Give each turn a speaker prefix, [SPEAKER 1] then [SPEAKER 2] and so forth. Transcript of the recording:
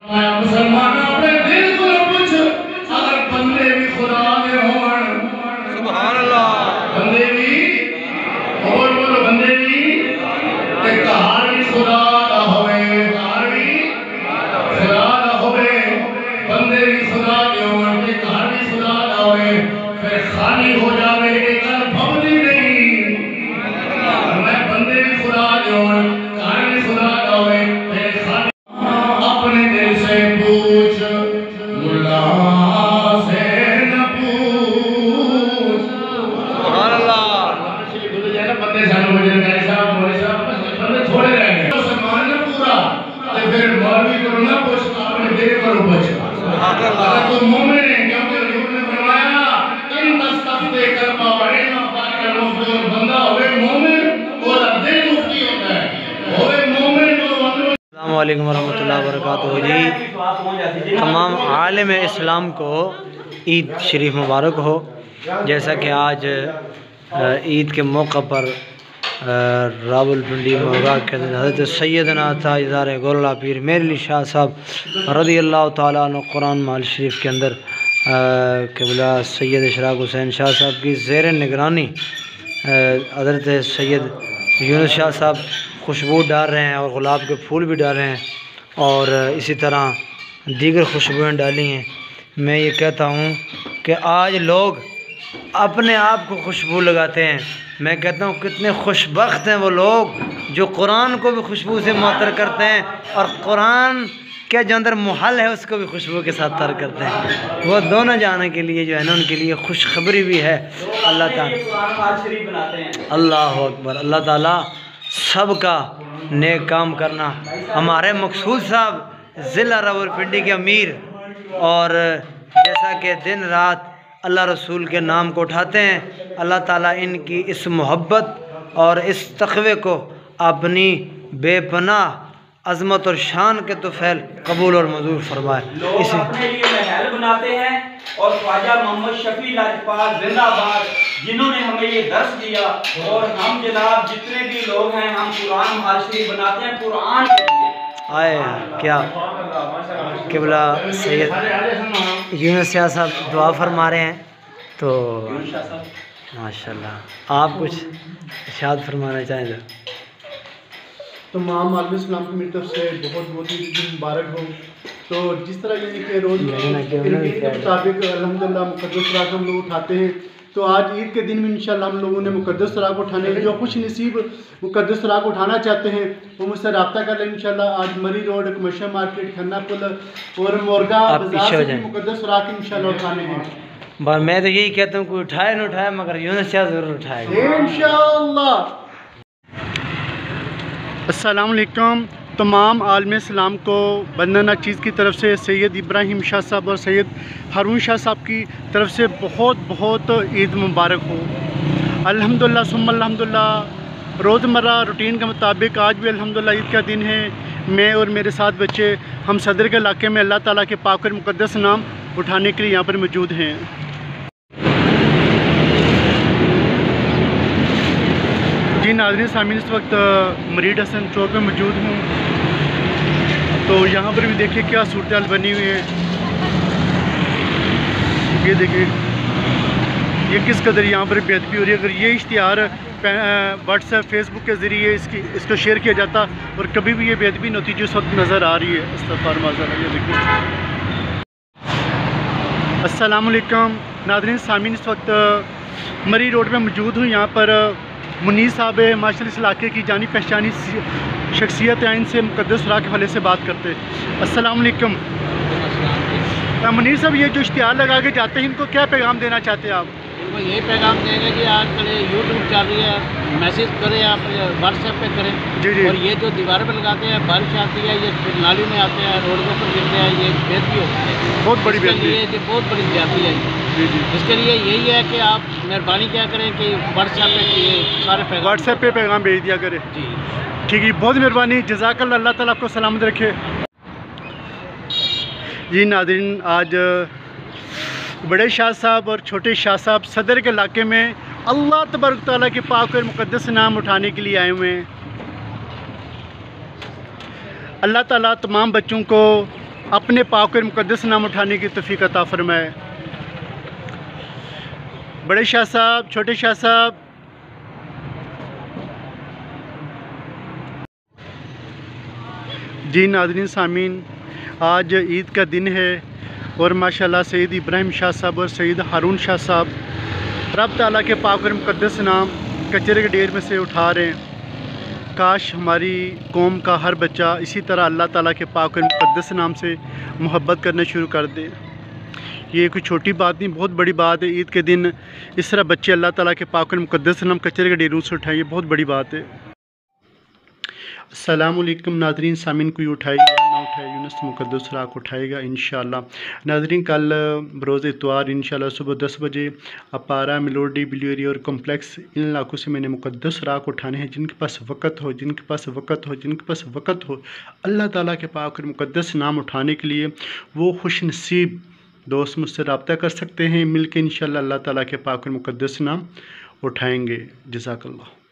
[SPEAKER 1] मुसलमान अपने दिल को पूछ, अगर बंदे भी खुदा दे होवन, सुभान अल्लाह, बंदे भी और बोलो बंदे भी ते कहानी खुदा दा होवे, कहानी खुदा दा होवे, बंदे भी खुदा दे होवन ते कहानी खुदा दा होवे, फिर खाली हो जावे एक भवदी नहीं। मैं बंदे भी खुदा दे होवन, कहानी खुदा दा होवे, फिर खाली अपने दिल से पूछ, मुल्ला से न पूछ। सुभान अल्लाह। बंदे सानू वजन करे साहब, मौलवी साहब बंदे थोड़े रह गए। सम्मान न पूरा ते फिर मौलवी को ना पूछ, अपने दिल को पूछ। सुभान अल्लाह। तो मोमिन है, क्योंकि हजूर ने फरमाया इन तस्तफ्ते कल्बा बड़े मफाकर मुफ्ती, और बंदा होवे मोमिन और दिल मुफ्ती होता है, होवे मोमिन और अस्सलाम
[SPEAKER 2] वालेकुम वरहमतुल्लाहि वबरकातुहू जी। तमाम आलम इस्लाम को ईद शरीफ मुबारक हो। जैसा कि आज ईद के मौका पर रावलपिंडी मोगा के हज़रत सैयदना ताजदार गोरला पीर मेरली शाह साहब रज़ी अल्लाह ताला अन्हु कुरान माल शरीफ के अंदर क़िबला सैयद इशराक हुसैन शाह साहब की ज़ेर निगरानी हज़रत सैयद यूनुस शाह साहब खुशबू डाल रहे हैं और गुलाब के फूल भी डाल रहे हैं और इसी तरह दीगर खुशबुएँ डाली हैं। मैं ये कहता हूँ कि आज लोग अपने आप को खुशबू लगाते हैं। मैं कहता हूँ कितने खुशबख्त हैं वो लोग जो कुरान को भी खुशबू से मुअत्तर करते हैं और कुरान के जो अंदर मुहल है उसको भी खुशबू के साथ तर करते हैं। वो दोनों जाने के लिए जो है ना उनके लिए खुशखबरी भी है। अल्लाह ताला अल्लाह अकबर, अल्लाह ताला सबका नेक काम करना। हमारे मकसूद साहब ज़िला रावलपिंडी के अमीर, और जैसा कि दिन रात अल्लाह रसूल के नाम को उठाते हैं, अल्लाह ताला इनकी इस मोहब्बत और इस तक़वे को अपनी बेपनाह अज़मत और शान के तोफ़ैल कबूल और मंजूर फरमाए। इसे
[SPEAKER 3] अपने लिए महल बनाते हैं और ख्वाजा मोहम्मद शफी लाजपात जिंदाबाद, जिन्होंने हमें ये दर्स दिया। और हम जनाब जितने भी लोग हैं हम कुरान हाल शरीफ बनाते हैं कुरान के लिए।
[SPEAKER 2] आए क्या क़िबला सैयद यूनुस शाह साहब दुआ फरमा रहे हैं, तो माशाल्लाह आप कुछ इरशाद फरमाना चाहें तो?
[SPEAKER 4] तमाम आलम इस्लाम की मेरी तरफ से बहुत बहुत ईद मुबारक हो। तो जिस तरह यानी कि रोज़ के मुताबिक अल्हम्दुलिल्लाह मुक़द्दस राग हम लोग उठाते हैं, तो आज ईद के दिन में इंशाल्लाह हम लोगों ने मुक़द्दस राग उठाने, जो खुश नसीब मुक़द्दस राग उठाना चाहते हैं वो मुझसे रब्ता कर लें। इंशाल्लाह आज मरी रोड, कमर्शियल मार्केट, खन्ना पुल और मोरगा बाज़ार से मुक़द्दस राग इंशाल्लाह उठाने हैं।
[SPEAKER 2] मैं तो यही कहता हूँ कोई उठाए न उठाए मगर यूनुस शाह ज़रूर उठाएगा
[SPEAKER 4] इंशाल्लाह। अस्सलाम वालेकुम। तमाम आलम इस्लाम को बंदना चीज़ की तरफ से सैयद इब्राहिम शाह साहब और सैयद हारून शाह साहब की तरफ से बहुत बहुत ईद मुबारक हो। अल्हम्दुलिल्लाह सुम्मा अल्हम्दुलिल्लाह। रोज़मर्रा रूटीन के मुताबिक आज भी अल्हम्दुलिल्लाह ईद का दिन है। मैं और मेरे साथ बच्चे हम सदर के इलाके में अल्लाह ताला के पाक और मुक़द्दस नाम उठाने के लिए यहाँ पर मौजूद हैं। जी नाज़रीन सामीन, इस वक्त मरीड हसन चौक में मौजूद हूँ। तो यहाँ पर भी देखिए क्या सूरत बनी हुई है। ये देखिए ये किस कदर यहाँ पर बेअदबी हो रही है। अगर ये इश्तिहार व्हाट्सएप फेसबुक के ज़रिए इसको शेयर किया जाता और कभी भी ये बेअदबी नहीं होती जो इस वक्त नज़र आ रही है। इस्तग़फ़ार माज़अल्लाह। ये देखिए। अस्सलाम वालेकुम नाज़रीन सामीन, इस वक्त मरी रोड पे मौजूद हूँ। यहाँ पर मुनीर साहब है माशाल्लाह, इस इलाके की जानी पहचानी शख्सियत है। इनसे मुक़द्दस राग के हवाले से बात करते हैं। अस्सलाम वालेकुम मुनीर साहब, ये जो इश्तिहार लगा के जाते हैं इनको क्या पैगाम देना चाहते हैं आप?
[SPEAKER 5] इनको यही पैगाम देंगे कि आजकल यूट्यूब चल रही है, मैसेज करें आप व्हाट्सएप पे करें।
[SPEAKER 4] जी जी।
[SPEAKER 5] और ये जो दीवार पे लगाते हैं, बारिश आती है, ये नाली में आते हैं, रोड के ऊपर गिरते हैं, ये बेइज्जती होती है।
[SPEAKER 4] बहुत बड़ी बेइज्जती है,
[SPEAKER 5] ये बहुत बड़ी ज्यादती है।
[SPEAKER 4] जी जी।
[SPEAKER 5] इसके लिए यही है कि आप मेहरबानी क्या करें कि व्हाट्सएप पे ये सारे पैगाम
[SPEAKER 4] व्हाट्सएप पे पैगाम भेज दिया करें।
[SPEAKER 5] जी
[SPEAKER 4] ठीक है, बहुत मेहरबानी, जज़ाकल्लाह। अल्लाह ताला आपको सलामत रखे। जी नाज़रीन, आज बड़े शाह साहब और छोटे शाह साहब सदर के इलाके में अल्लाह तबारक तआला के पाक और मुक़द्दस नाम उठाने के लिए आए हुए हैं। अल्लाह ताला तमाम बच्चों को अपने पाक और मुक़द्दस नाम उठाने की तौफ़ीक़ अता फ़रमाए। बड़े शाह साहब, छोटे शाह साहब, जी नाज़रीन सामीन, आज ईद का दिन है और माशाल्लाह सैयद इब्राहिम शाह साहब और सैयद हारून शाह साहब रब ताला के पाक और मुक़द्दस नाम कचरे के ढेर में से उठा रहे हैं। काश हमारी कौम का हर बच्चा इसी तरह अल्लाह ताला के पाक और मुक़द्दस नाम से मोहब्बत करना शुरू कर दे। ये कोई छोटी बात नहीं, बहुत बड़ी बात है। ईद के दिन इस तरह बच्चे अल्लाह ताला के पाक और मुक़द्दस नाम कचरे के ढेरों से उठाएँ, ये बहुत बड़ी बात है। अस्सलाम वालेकुम नाज़रीन सामीन, कोई उठाएगा ना उठाए यूनुस मुक़द्दस राग उठाएगा इंशाअल्लाह। नाज़रीन कल बरोज़ इतवार इंशाअल्लाह सुबह 10 बजे अपारा, मिलोडी, बिलियरी और कॉम्प्लेक्स इन इलाकों से मैंने मुक़द्दस राग उठाने हैं। जिनके पास वक़्त हो, जिनके पास वक़्त हो, जिनके पास वक़्त हो अल्लाह ताला के पाक और मुक़द्दस नाम उठाने के लिए वो खुश नसीब दोस्त मुझसे रब्ता कर सकते हैं। मिल के इंशाअल्लाह अल्लाह ताला के पाक और मुक़द्दस नाम उठाएँगे। जज़ाकल्लाह।